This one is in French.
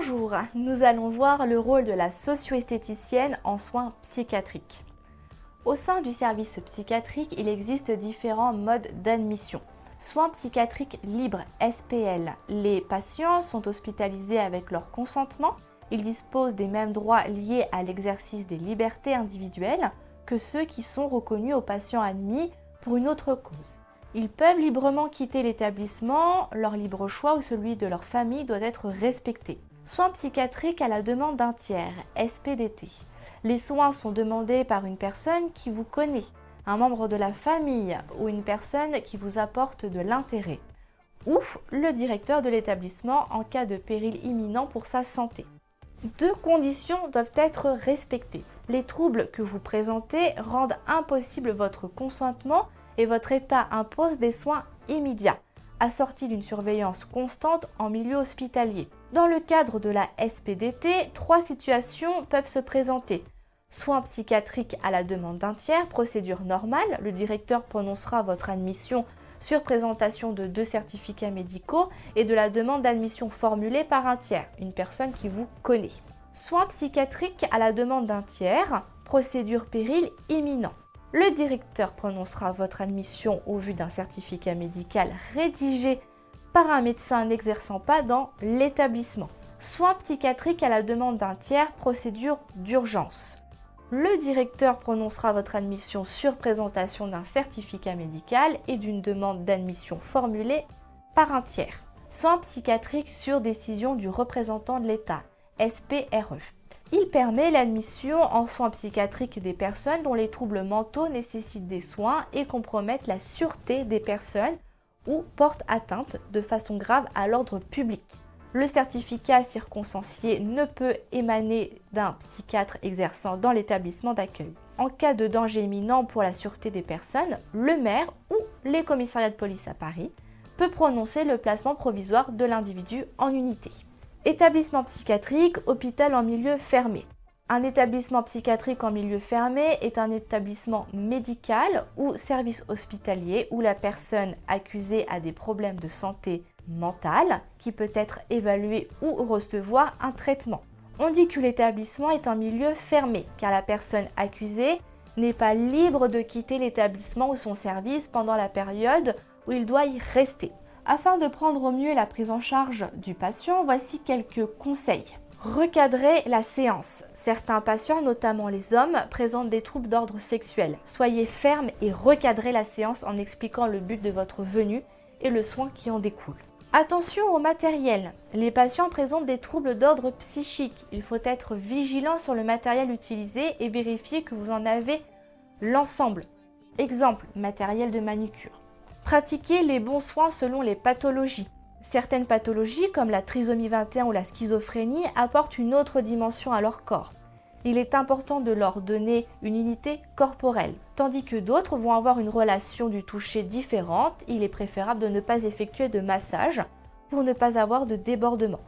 Bonjour, nous allons voir le rôle de la socio-esthéticienne en soins psychiatriques. Au sein du service psychiatrique, il existe différents modes d'admission. Soins psychiatriques libres, SPL. Les patients sont hospitalisés avec leur consentement. Ils disposent des mêmes droits liés à l'exercice des libertés individuelles que ceux qui sont reconnus aux patients admis pour une autre cause. Ils peuvent librement quitter l'établissement, leur libre choix ou celui de leur famille doit être respecté. Soins psychiatriques à la demande d'un tiers, SPDT. Les soins sont demandés par une personne qui vous connaît, un membre de la famille ou une personne qui vous apporte de l'intérêt, ou le directeur de l'établissement en cas de péril imminent pour sa santé. Deux conditions doivent être respectées. Les troubles que vous présentez rendent impossible votre consentement et votre état impose des soins immédiats, assortis d'une surveillance constante en milieu hospitalier. Dans le cadre de la SPDT, trois situations peuvent se présenter. Soins psychiatriques à la demande d'un tiers, procédure normale, le directeur prononcera votre admission sur présentation de 2 certificats médicaux et de la demande d'admission formulée par un tiers, une personne qui vous connaît. Soins psychiatriques à la demande d'un tiers, procédure péril imminent. Le directeur prononcera votre admission au vu d'un certificat médical rédigé par un médecin n'exerçant pas dans l'établissement. Soins psychiatriques à la demande d'un tiers, procédure d'urgence. Le directeur prononcera votre admission sur présentation d'un certificat médical et d'une demande d'admission formulée par un tiers. Soins psychiatriques sur décision du représentant de l'État, SPRE. Il permet l'admission en soins psychiatriques des personnes dont les troubles mentaux nécessitent des soins et compromettent la sûreté des personnes ou portent atteinte de façon grave à l'ordre public. Le certificat circonstancié ne peut émaner d'un psychiatre exerçant dans l'établissement d'accueil. En cas de danger imminent pour la sûreté des personnes, le maire ou les commissariats de police à Paris peut prononcer le placement provisoire de l'individu en unité. Établissement psychiatrique, hôpital en milieu fermé. Un établissement psychiatrique en milieu fermé est un établissement médical ou service hospitalier où la personne accusée a des problèmes de santé mentale qui peut être évalué ou recevoir un traitement. On dit que l'établissement est un milieu fermé car la personne accusée n'est pas libre de quitter l'établissement ou son service pendant la période où il doit y rester. Afin de prendre au mieux la prise en charge du patient, voici quelques conseils. Recadrer la séance. Certains patients, notamment les hommes, présentent des troubles d'ordre sexuel. Soyez ferme et recadrez la séance en expliquant le but de votre venue et le soin qui en découle. Attention au matériel. Les patients présentent des troubles d'ordre psychique. Il faut être vigilant sur le matériel utilisé et vérifier que vous en avez l'ensemble. Exemple, matériel de manucure. Pratiquez les bons soins selon les pathologies. Certaines pathologies, comme la trisomie 21 ou la schizophrénie, apportent une autre dimension à leur corps. Il est important de leur donner une unité corporelle. Tandis que d'autres vont avoir une relation du toucher différente, il est préférable de ne pas effectuer de massage pour ne pas avoir de débordement.